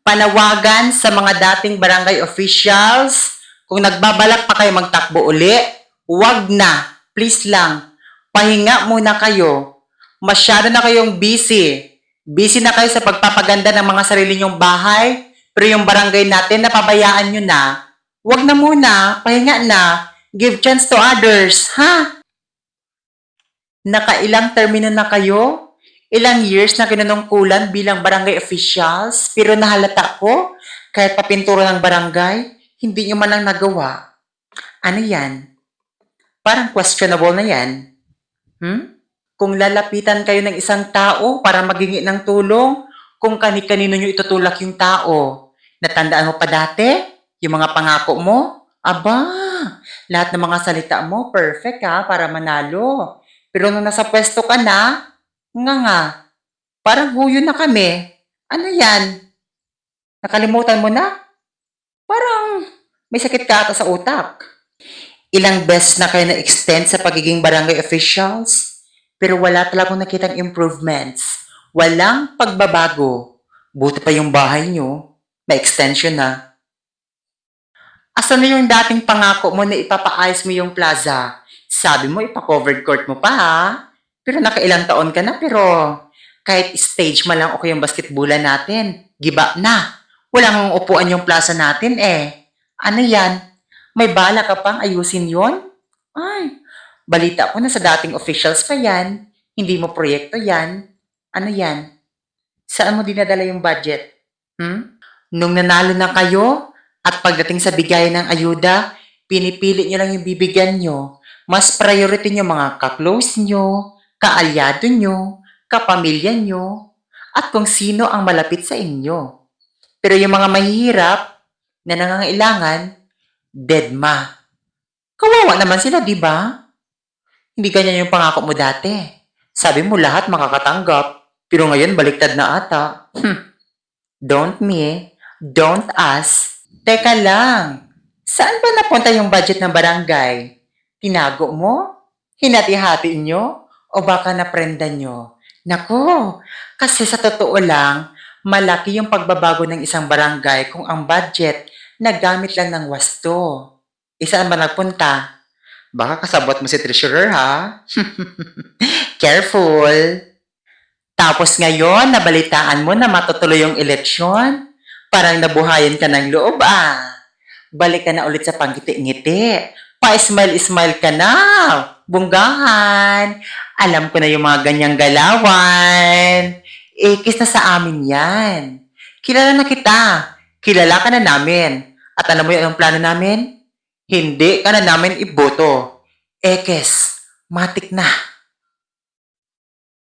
Panawagan sa mga dating barangay officials, kung nagbabalak pa kayo magtakbo uli, wag na. Please lang. Pahinga muna kayo. Masyado na kayong busy. Busy na kayo sa pagpapaganda ng mga sarili nyong bahay, pero yung barangay natin, napabayaan nyo na. Wag na muna. Pahinga na. Give chance to others, ha? Nakailang termino na kayo? Ilang years na kinunungkulan bilang barangay officials, pero nahalata ko, kahit papintura ng barangay, hindi nyo man lang nagawa. Ano yan? Parang questionable na yan. Kung lalapitan kayo ng isang tao para maghingi ng tulong, kung kani-kanino nyo itutulak yung tao, natandaan mo pa dati? Yung mga pangako mo? Aba, lahat ng mga salita mo, perfect ha, para manalo. Pero nung nasa pwesto ka na, nga, parang huyo na kami. Ano yan? Nakalimutan mo na? Parang may sakit ka ata sa utak. Ilang beses na kayo na-extend sa pagiging barangay officials, pero wala talagang nakitang improvements. Walang pagbabago. Buti pa yung bahay nyo, may extension na. Asan na yung dating pangako mo na ipapaayos mo yung plaza? Sabi mo, ipa-covered court mo pa ha? Pero nakailang taon ka na, pero kahit stage man lang okay yung basketballan natin, giba na. Walang upuan yung plaza natin eh. Ano yan? May bala ka pang ayusin yon? Ay, balita ko na sa dating officials pa yan. Hindi mo proyekto yan. Ano yan? Saan mo dinadala yung budget? Nung nanalo na kayo, at pagdating sa bigayan ng ayuda, pinipili nyo lang yung bibigyan nyo. Mas priority nyo mga ka-close nyo, kaalyado nyo, kapamilya nyo, at kung sino ang malapit sa inyo. Pero yung mga mahihirap na nangangailangan, deadma. Kawawa naman sila, di ba? Hindi ganyan yung pangako mo dati. Sabi mo lahat makakatanggap, pero ngayon baliktad na ata. Don't me, don't us. Teka lang, saan ba napunta yung budget ng barangay? Tinago mo? Hinati-hati nyo? O baka naprendan nyo? Nako, kasi sa totoo lang, malaki yung pagbabago ng isang barangay kung ang budget nagamit lang ng wasto. Saan ba nagpunta? Baka kasabot mo si treasurer ha? Careful! Tapos ngayon, nabalitaan mo na matutuloy yung eleksyon? Parang nabuhayan ka ng loob ah. Balik ka na ulit sa pangiti-ngiti. Pa-smile-smile ka na. Bunggahan. Alam ko na yung mga ganyang galawan. Kiss na sa amin yan. Kilala na kita. Kilala ka na namin. At alam mo yung plano namin? Hindi ka na namin iboto. Ekes, matik na.